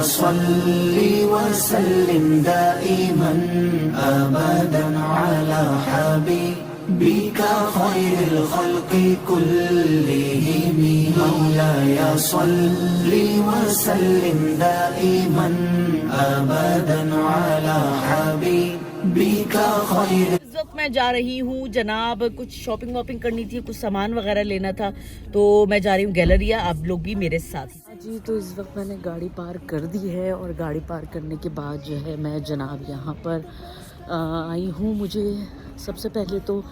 सल्ली व सल्लिम दाइमन अबदन अला हबीबिका खैरिल खल्क़ि कुल्लिहिम मौलाया सल्ली व सल्लिम दाइमन अबदन अला हबीबिका खैरिल। इस वक्त मैं जा रही हूँ जनाब, कुछ शॉपिंग वॉपिंग करनी थी, कुछ सामान वगैरह लेना था, तो मैं जा रही हूँ गैलरिया। आप लोग भी मेरे साथ जी। तो इस वक्त मैंने गाड़ी पार्क कर दी है और गाड़ी पार्क करने के बाद जो है मैं जनाब यहाँ पर आई हूँ। मुझे सबसे पहले तो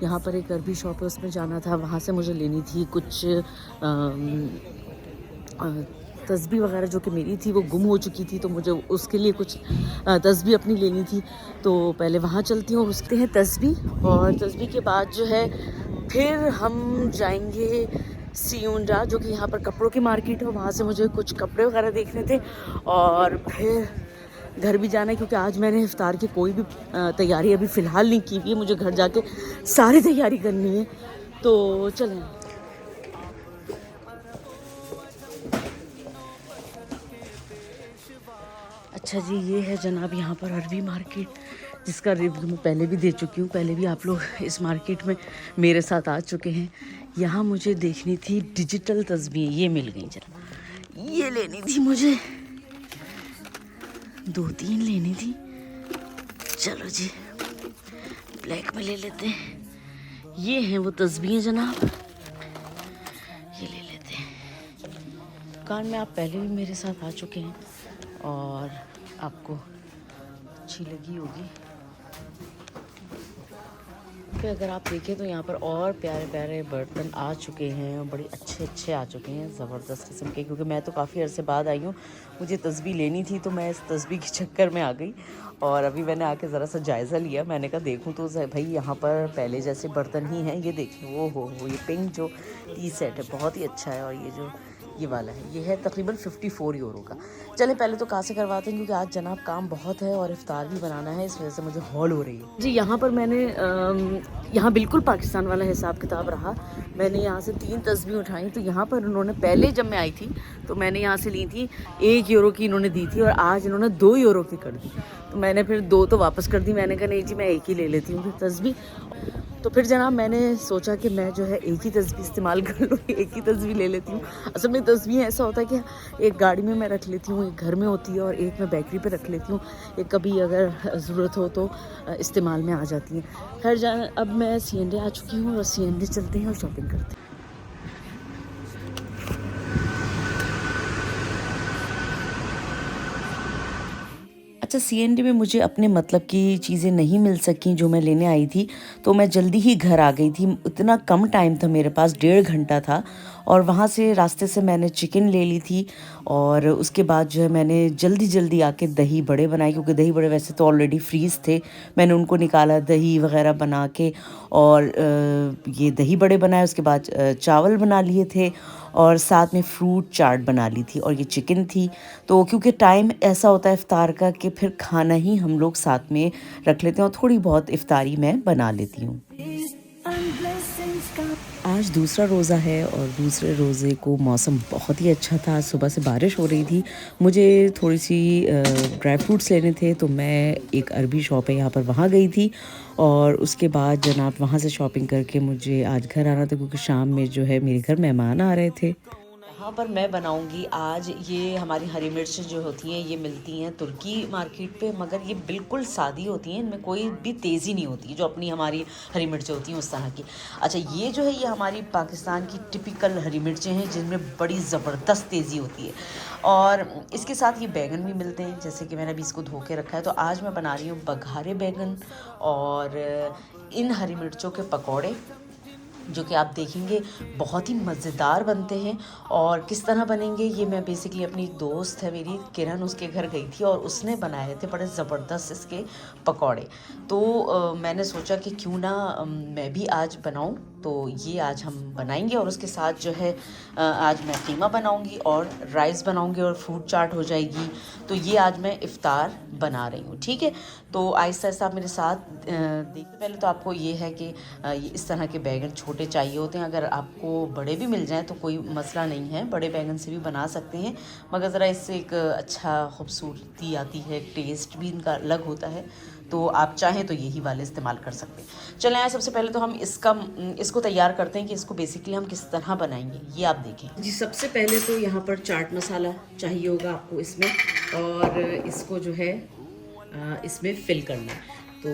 यहाँ पर एक अरबी शॉप है, उसमें जाना था। वहाँ से मुझे लेनी थी कुछ तस्बीह वगैरह जो कि मेरी थी वो गुम हो चुकी थी, तो मुझे उसके लिए कुछ तस्बीह अपनी लेनी थी। तो पहले वहाँ चलती हूँ, उसके हैं तस्बीह, और तस्बीह के बाद जो है फिर हम जाएंगे सियुंडा, जो कि यहाँ पर कपड़ों की मार्केट है। वहाँ से मुझे कुछ कपड़े वगैरह देखने थे और फिर घर भी जाना है, क्योंकि आज मैंने इफ्तार की कोई भी तैयारी अभी फ़िलहाल नहीं की हुई है। मुझे घर जाके सारी तैयारी करनी है, तो चलें। अच्छा जी, ये है जनाब यहाँ पर अरबी मार्केट, जिसका रिव्यू मैं पहले भी दे चुकी हूँ। पहले भी आप लोग इस मार्केट में मेरे साथ आ चुके हैं। यहाँ मुझे देखनी थी डिजिटल तस्वीर, ये मिल गई। जरा ये लेनी थी मुझे, 2-3 लेनी थी। चलो जी, ब्लैक में ले लेते हैं। ये हैं वो तस्वीरें जनाब, ये ले लेते हैं। दुकान में आप पहले भी मेरे साथ आ चुके हैं और आपको अच्छी लगी होगी। फिर अगर आप देखें तो यहाँ पर और प्यारे प्यारे बर्तन आ चुके हैं और बड़े अच्छे अच्छे आ चुके हैं, ज़बरदस्त किस्म के। क्योंकि मैं तो काफ़ी अरसे बाद आई हूँ, मुझे तस्बीह लेनी थी, तो मैं इस तस्बीह के चक्कर में आ गई। और अभी मैंने आके ज़रा सा जायज़ा लिया, मैंने कहा देखूँ तो भाई यहाँ पर पहले जैसे बर्तन ही हैं। ये देखिए, वो हो ये पिंक जो टी सेट है बहुत ही अच्छा है, और ये जो ये वाला है ये है तकरीबन 54 यूरो का। चले पहले तो कहाँ से करवाते हैं, क्योंकि आज जनाब काम बहुत है और इफ्तार भी बनाना है, इस वजह से मुझे हॉल हो रही है जी। यहाँ पर मैंने यहाँ बिल्कुल पाकिस्तान वाला हिसाब किताब रहा। मैंने यहाँ से 3 तस्बीह उठाई, तो यहाँ पर उन्होंने पहले जब मैं आई थी तो मैंने यहाँ से ली थी 1 यूरो की इन्होंने दी थी, और आज इन्होंने 2 यूरो की कर दी। तो मैंने फिर 2 तो वापस कर दी। मैंने कहा नहीं जी, मैं एक ही ले लेती हूँ फिर तस्बीह। तो फिर जनाब मैंने सोचा कि मैं जो है एक ही तस्बीह इस्तेमाल कर लूँ, एक ही तस्बीह ले लेती हूँ। असल में तस्बीह ऐसा होता है कि एक गाड़ी में मैं रख लेती हूँ, एक घर में होती है, और एक मैं बेकरी पे रख लेती हूँ। एक कभी अगर ज़रूरत हो तो इस्तेमाल में आ जाती है। खैर अब मैं सीएनडी आ चुकी हूँ, और सीएनडी चलते हैं और शॉपिंग करते हैं। अच्छा, सीएनडी में मुझे अपने मतलब की चीज़ें नहीं मिल सकी जो मैं लेने आई थी, तो मैं जल्दी ही घर आ गई थी। इतना कम टाइम था मेरे पास, 1.5 घंटा था, और वहाँ से रास्ते से मैंने चिकन ले ली थी। और उसके बाद जो है मैंने जल्दी जल्दी आके दही बड़े बनाए, क्योंकि दही बड़े वैसे तो ऑलरेडी फ्रीज़ थे। मैंने उनको निकाला, दही वगैरह बना के, और ये दही बड़े बनाए। उसके बाद चावल बना लिए थे, और साथ में फ्रूट चाट बना ली थी, और ये चिकन थी। तो क्योंकि टाइम ऐसा होता है इफ्तार का कि फिर खाना ही हम लोग साथ में रख लेते हैं, और थोड़ी बहुत इफ्तारी मैं बना लेती हूँ। आज दूसरा रोज़ा है, और दूसरे रोज़े को मौसम बहुत ही अच्छा था। आज सुबह से बारिश हो रही थी। मुझे थोड़ी सी ड्राई फ्रूट्स लेने थे, तो मैं एक अरबी शॉप है यहाँ पर, वहाँ गई थी। और उसके बाद जनाब वहाँ से शॉपिंग करके मुझे आज घर आना था, क्योंकि शाम में जो है मेरे घर मेहमान आ रहे थे। यहाँ पर मैं बनाऊंगी आज, ये हमारी हरी मिर्च जो होती हैं ये मिलती हैं तुर्की मार्केट पे, मगर ये बिल्कुल सादी होती हैं, इनमें कोई भी तेज़ी नहीं होती जो अपनी हमारी हरी मिर्चें होती हैं उस तरह की। अच्छा, ये जो है ये हमारी पाकिस्तान की टिपिकल हरी मिर्चें हैं, जिनमें बड़ी ज़बरदस्त तेज़ी होती है। और इसके साथ ये बैंगन भी मिलते हैं, जैसे कि मैंने अभी इसको धो के रखा है। तो आज मैं बना रही हूँ बघारे बैंगन और इन हरी मिर्चों के पकौड़े, जो कि आप देखेंगे बहुत ही मज़ेदार बनते हैं। और किस तरह बनेंगे ये मैं बेसिकली अपनी दोस्त है मेरी किरण, उसके घर गई थी और उसने बनाए थे बड़े ज़बरदस्त इसके पकौड़े। तो मैंने सोचा कि क्यों ना मैं भी आज बनाऊं तो ये आज हम बनाएंगे और उसके साथ जो है आज मैं कीमा बनाऊंगी और राइस बनाऊंगी और फ्रूट चाट हो जाएगी। तो ये आज मैं इफ़्तार बना रही हूँ, ठीक है। तो आहिस्ता आहिस्ता आप मेरे साथ देखते। पहले तो आपको ये है कि ये इस तरह के बैगन छोटे चाहिए होते हैं। अगर आपको बड़े भी मिल जाएँ तो कोई मसला नहीं है, बड़े बैगन से भी बना सकते हैं, मगर ज़रा इससे एक अच्छा खूबसूरती आती है, टेस्ट भी इनका अलग होता है। तो आप चाहें तो यही वाले इस्तेमाल कर सकते हैं। चलें आए, सबसे पहले तो हम इसको तैयार करते हैं कि इसको बेसिकली हम किस तरह बनाएंगे, ये आप देखें जी। सबसे पहले तो यहाँ पर चाट मसाला चाहिए होगा आपको इसमें, और इसको जो है इसमें फ़िल करना है। तो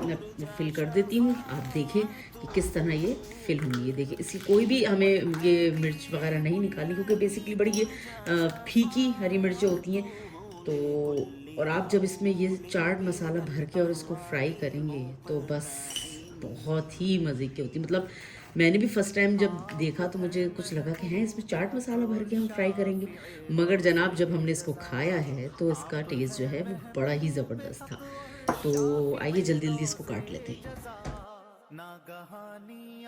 मैं फ़िल कर देती हूँ, आप देखें कि किस तरह ये फ़िल हुई है। देखिए, इसकी कोई भी हमें ये मिर्च वगैरह नहीं निकालनी, क्योंकि बेसिकली बड़ी ये फीकी हरी मिर्चें होती हैं। तो और आप जब इसमें ये चाट मसाला भर के और इसको फ्राई करेंगे तो बस बहुत ही मज़े की होती है। मतलब मैंने भी फ़र्स्ट टाइम जब देखा तो मुझे कुछ लगा कि हैं इसमें चाट मसाला भर के हम फ्राई करेंगे, मगर जनाब जब हमने इसको खाया है तो इसका टेस्ट जो है वो बड़ा ही ज़बरदस्त था। तो आइए जल्दी जल्दी इसको काट लेते हैं।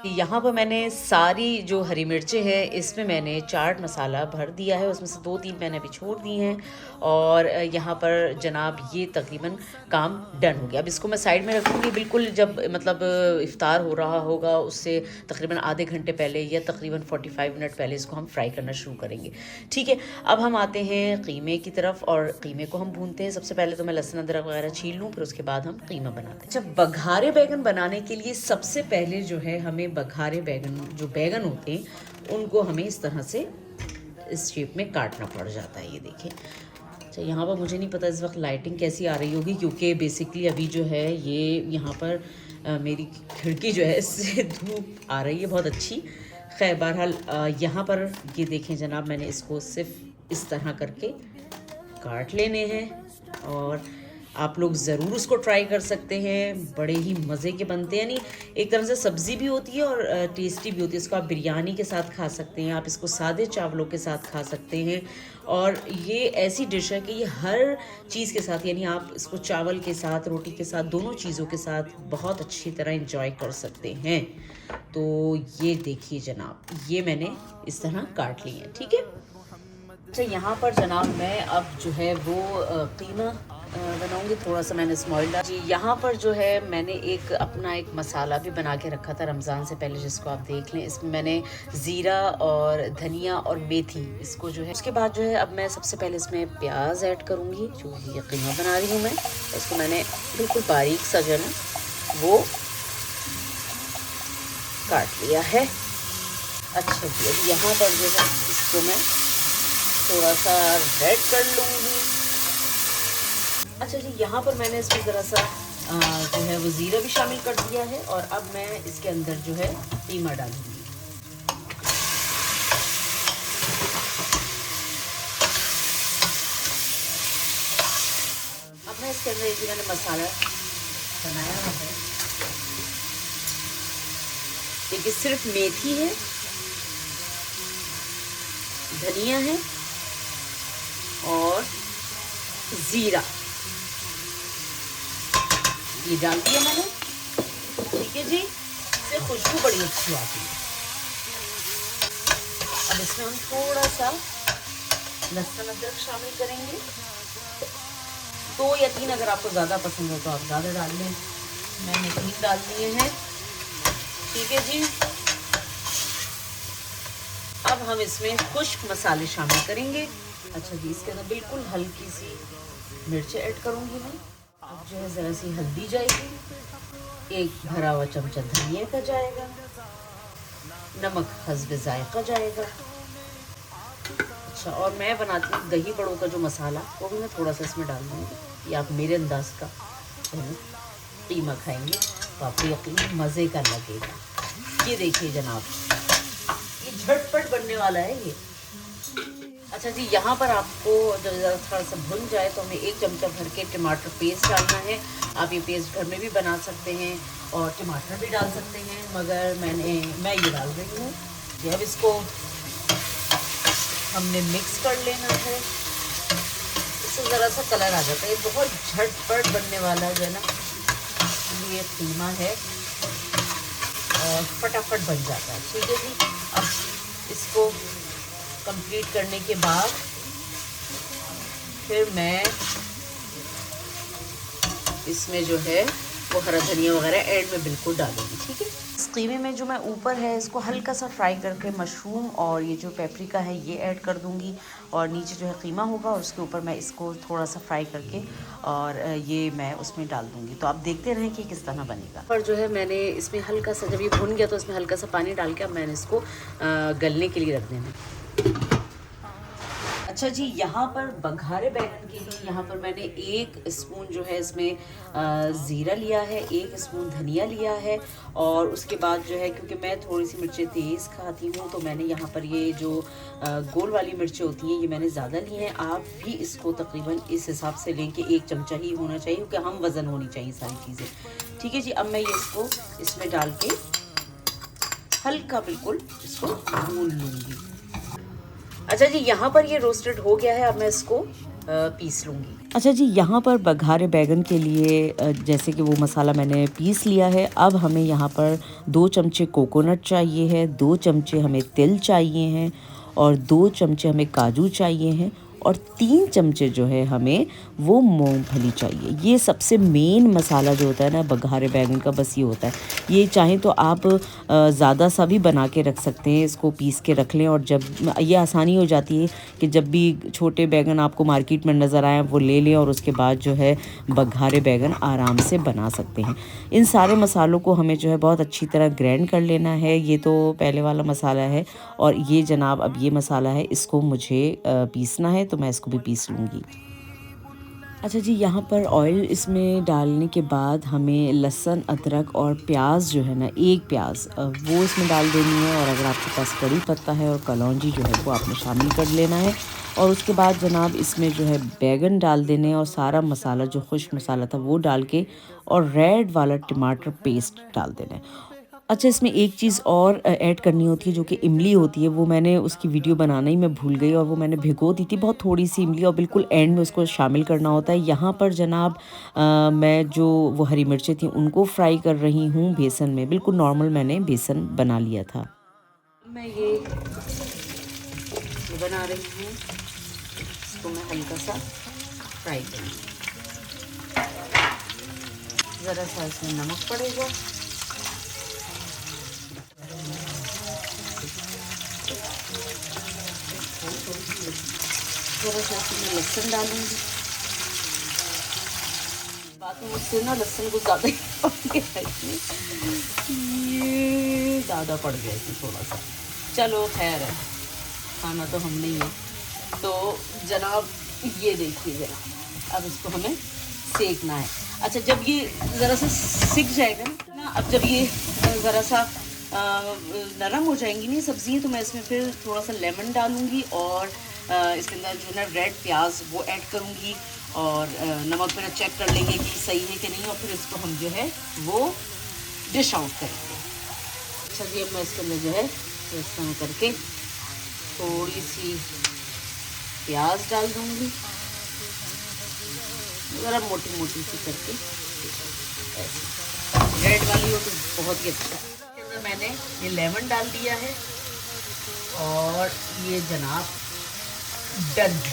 यहाँ पर मैंने सारी जो हरी मिर्चें हैं इसमें मैंने चाट मसाला भर दिया है, उसमें से 2-3 मैंने अभी छोड़ दी हैं। और यहाँ पर जनाब ये तकरीबन काम डन हो गया। अब इसको मैं साइड में रखूँगी, बिल्कुल जब मतलब इफ़्तार हो रहा होगा उससे तकरीबन आधे घंटे पहले या तकरीबन 45 मिनट पहले इसको हम फ्राई करना शुरू करेंगे, ठीक है। अब हम आते हैं कीमे की तरफ और कीमे को हम भूनते हैं। सबसे पहले तो मैं लहसुन अदरक वगैरह छील लूँ, फिर उसके बाद हम कीमा बनाते हैं। जब बघारे बैगन बनाने के लिए सबसे पहले जो है हमें बघारे बैगन, जो बैगन होते हैं उनको हमें इस तरह से इस शेप में काटना पड़ जाता है। ये देखिए। अच्छा, यहाँ पर मुझे नहीं पता इस वक्त लाइटिंग कैसी आ रही होगी, क्योंकि बेसिकली अभी जो है ये यहाँ पर मेरी खिड़की जो है इससे धूप आ रही है बहुत अच्छी। खैर बहरहाल यहाँ पर ये देखें जनाब, मैंने इसको सिर्फ इस तरह करके काट लेने हैं और आप लोग ज़रूर उसको ट्राई कर सकते हैं। बड़े ही मज़े के बनते हैं, यानी एक तरह से सब्ज़ी भी होती है और टेस्टी भी होती है। इसको आप बिरयानी के साथ खा सकते हैं, आप इसको सादे चावलों के साथ खा सकते हैं। और ये ऐसी डिश है कि ये हर चीज़ के साथ, यानी आप इसको चावल के साथ, रोटी के साथ, दोनों चीज़ों के साथ बहुत अच्छी तरह इंजॉय कर सकते हैं। तो ये देखिए जनाब, ये मैंने इस तरह काट ली है, ठीक है। अच्छा, यहाँ पर जनाब मैं अब जो है वो कीमा बनाऊंगी। थोड़ा सा मैंने स्मॉइल डाल जी। यहाँ पर जो है मैंने अपना एक मसाला भी बना के रखा था रमज़ान से पहले, जिसको आप देख लें। इसमें मैंने ज़ीरा और धनिया और मेथी, इसको जो है उसके बाद जो है अब मैं सबसे पहले इसमें प्याज ऐड करूँगी। जो ये कीमा बना रही हूँ मैं, इसको मैंने बिल्कुल बारीक सा जो है ना वो काट लिया है। अच्छा जी, अब यहाँ पर जो है इसको मैं थोड़ा सा रेड कर लूँगी। अच्छा जी, यहाँ पर मैंने इसमें ज़रा सा जो है वो ज़ीरा भी शामिल कर दिया है और अब मैं इसके अंदर जो है कीमा डालूँगी। अब मैं इसके अंदर ये मैंने मसाला बनाया है, देखिए सिर्फ मेथी है, धनिया है और ज़ीरा, ये डाल दिया मैंने, ठीक है जी। इससे खुशबू बड़ी अच्छी आती है। अब इसमें हम थोड़ा सा लहसुन अदरक शामिल करेंगे, 2 या 3 अगर आपको ज़्यादा पसंद हो तो आप ज़्यादा डाल लें। मैंने 3 डाल दिए हैं, ठीक है जी। अब हम इसमें खुश्क मसाले शामिल करेंगे। अच्छा जी, इसके अंदर बिल्कुल हल्की सी मिर्च ऐड करूँगी मैं। अब जो है ज़रा सी हल्दी जाएगी, 1 भरा हुआ चमचा धनिया का जाएगा, नमक हस्ब जायका जाएगा। अच्छा, और मैं बनाती हूँ दही बड़ों का जो मसाला, वो भी मैं थोड़ा सा इसमें डाल दूँगी। ये आप मेरे अंदाज का कीमा खाएंगे तो आपको यकीन मज़े का लगेगा। ये देखिए जनाब, ये झटपट बनने वाला है ये। अच्छा जी, यहाँ पर आपको जब थोड़ा सा भुन जाए तो हमें 1 चमचा भर के टमाटर पेस्ट डालना है। आप ये पेस्ट घर में भी बना सकते हैं और टमाटर भी डाल सकते हैं, मगर मैं ये डाल रही हूँ। अब इसको हमने मिक्स कर लेना है, इससे ज़रा सा कलर आ जाता है। ये बहुत झटपट बनने वाला जो है ना ये कीमा है। और फटाफट बन जाता है। ठीक है जी, अब इसको कंप्लीट करने के बाद फिर मैं इसमें जो है वो हरा धनिया वगैरह एंड में बिल्कुल डालूंगी। ठीक है, इस कीमे में जो मैं ऊपर है इसको हल्का सा फ्राई करके मशरूम और ये जो पेपरिका है ये ऐड कर दूंगी, और नीचे जो है कीमा होगा और उसके ऊपर मैं इसको थोड़ा सा फ्राई करके और ये मैं उसमें डाल दूंगी। तो आप देखते रहें कि किस तरह बनेगा। पर जो है मैंने इसमें हल्का सा, जब ये भुन गया तो इसमें हल्का सा पानी डाल के अब मैंने इसको गलने के लिए रख देना। अच्छा जी, यहाँ पर बघारे बैगन के लिए यहाँ पर मैंने 1 स्पून जो है इसमें ज़ीरा लिया है, 1 स्पून धनिया लिया है, और उसके बाद जो है क्योंकि मैं थोड़ी सी मिर्चें तेज़ खाती हूँ तो मैंने यहाँ पर ये जो गोल वाली मिर्चें होती हैं ये मैंने ज़्यादा ली हैं। आप भी इसको तकरीबन इस हिसाब से लें कि 1 चमचा ही होना चाहिए, क्योंकि हम वज़न होनी चाहिए सारी चीज़ें। ठीक है जी, अब मैं ये इसको इसमें डाल के हल्का बिल्कुल इसको भून लूँगी। अच्छा जी, यहाँ पर ये रोस्टेड हो गया है, अब मैं इसको पीस लूँगी। अच्छा जी, यहाँ पर बघारे बैगन के लिए जैसे कि वो मसाला मैंने पीस लिया है। अब हमें यहाँ पर 2 चमचे कोकोनट चाहिए है, 2 चमचे हमें तिल चाहिए हैं, और 2 चमचे हमें काजू चाहिए हैं, और 3 चमचे जो है हमें वो मूंगफली चाहिए। ये सबसे मेन मसाला जो होता है ना बघारे बैगन का, बस ये होता है। ये चाहें तो आप ज़्यादा सा भी बना के रख सकते हैं, इसको पीस के रख लें, और जब ये आसानी हो जाती है कि जब भी छोटे बैगन आपको मार्केट में नज़र आए वो ले लें, और उसके बाद जो है बघारे बैगन आराम से बना सकते हैं। इन सारे मसालों को हमें जो है बहुत अच्छी तरह ग्राइंड कर लेना है। ये तो पहले वाला मसाला है, और ये जनाब अब ये मसाला है, इसको मुझे पीसना है, तो मैं इसको भी पीस लूँगी। अच्छा जी, यहाँ पर ऑयल इसमें डालने के बाद हमें लहसुन, अदरक और प्याज जो है ना, 1 प्याज वो इसमें डाल देनी है, और अगर आपके पास कड़ी पत्ता है और कलौंजी जो है वो आपने शामिल कर लेना है। और उसके बाद जनाब इसमें जो है बैगन डाल देने हैं, और सारा मसाला जो खुश्क मसाला था वो डाल के, और रेड वाला टमाटर पेस्ट डाल देना है। अच्छा, इसमें एक चीज़ और ऐड करनी होती है जो कि इमली होती है, वो मैंने उसकी वीडियो बनाना ही मैं भूल गई, और वो मैंने भिगो दी थी बहुत थोड़ी सी इमली, और बिल्कुल एंड में उसको शामिल करना होता है। यहाँ पर जनाब मैं जो वो हरी मिर्चें थी उनको फ्राई कर रही हूँ बेसन में, बिल्कुल नॉर्मल मैंने बेसन बना लिया था। मैं ये बना रही हूँ, इसको मैं हल्का सा फ्राई करूँगी। ज़रा सा इसमें नमक पड़ेगा, ज़रा सा इसमें लहसुन डालूंगी। बात में मुझसे ना लहसुन को ज़्यादा ही पड़ गया, ये ज़्यादा पड़ गया इसमें थोड़ा सा। चलो खैर है, खाना तो हम नहीं है। तो जनाब ये देखिए जनाब, अब इसको हमें सेकना है। अच्छा, जब ये ज़रा सा सिक जाएगा ना, अब जब ये ज़रा सा नरम हो जाएंगी नहीं सब्ज़ी, तो मैं इसमें फिर थोड़ा सा लेमन डालूँगी, और इसके अंदर जो है ना रेड प्याज वो ऐड करूँगी, और नमक मेरा चेक कर लेंगे कि सही है कि नहीं, और फिर इसको हम जो है वो डिश आउट करेंगे। अच्छा जी, अब मैं इसके अंदर जो है इस तरह करके थोड़ी सी प्याज डाल दूँगी, ज़रा मोटी मोटी सी करके, ऐसे रेड वाली हो तो बहुत ही अच्छा। इसके अंदर मैंने ये लेमन डाल दिया है, और ये जनाब डन है।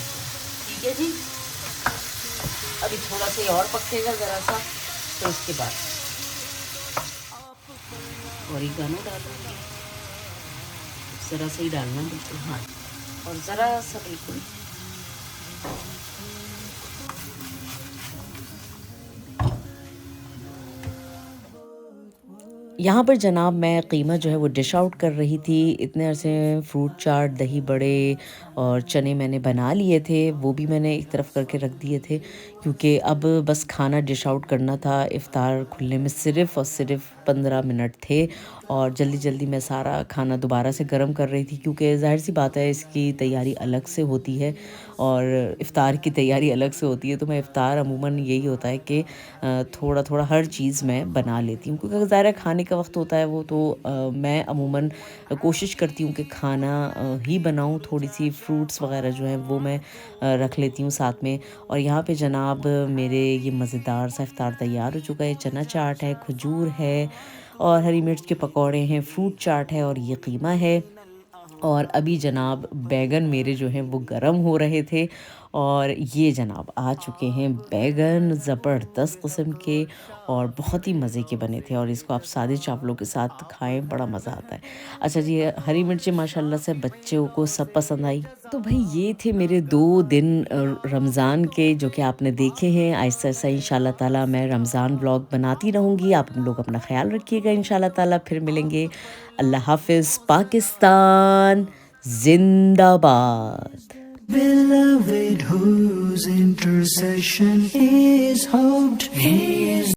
ठीक है जी, अभी थोड़ा सा और पकेगा ज़रा सा, तो उसके बाद ओरिगानो डालूंगी, ज़रा सा ही डालना बिल्कुल, हाँ, और ज़रा सा बिल्कुल यहाँ पर जनाब मैं कीमा जो है वो डिश आउट कर रही थी। इतने अरसे फ्रूट चाट, दही बड़े और चने मैंने बना लिए थे, वो भी मैंने एक तरफ करके रख दिए थे, क्योंकि अब बस खाना डिश आउट करना था। इफ़्तार खुलने में सिर्फ़ और सिर्फ 15 मिनट थे, और जल्दी जल्दी मैं सारा खाना दोबारा से गर्म कर रही थी, क्योंकि ज़ाहिर सी बात है इसकी तैयारी अलग से होती है और इफ़्तार की तैयारी अलग से होती है। तो मैं इफ़्तार अमूमन यही होता है कि थोड़ा थोड़ा हर चीज़ मैं बना लेती हूँ, क्योंकि ज़ाहिर है खाने का वक्त होता है वो, तो मैं अमूमन कोशिश करती हूँ कि खाना ही बनाऊँ। थोड़ी सी फ्रूट्स वगैरह जो हैं वो मैं रख लेती हूँ साथ में। और यहाँ पे जनाब मेरे ये मज़ेदार सा इफ़्तार तैयार हो चुका है। चना चाट है, खजूर है, और हरी मिर्च के पकौड़े हैं, फ्रूट चाट है और ये कीमा है। और अभी जनाब बैगन मेरे जो हैं वो गरम हो रहे थे और ये जनाब आ चुके हैं बैगन ज़बरदस्त किस्म के और बहुत ही मज़े के बने थे और इसको आप सादे चावलों के साथ खाएं, बड़ा मज़ा आता है। अच्छा जी, हरी मिर्चें माशाल्लाह से बच्चों को सब पसंद आई। तो भाई ये थे मेरे 2 दिन रमज़ान के जो कि आपने देखे हैं। आहिस्ता आहिस्ता इंशाल्लाह ताला मैं रमज़ान व्लॉग बनाती रहूँगी। आप लोग अपना ख्याल रखिएगा, इंशाल्लाह ताला फिर मिलेंगे। अल्लाह हाफ़िज़। पाकिस्तान जिंदाबाद। Beloved whose intercession is hoped.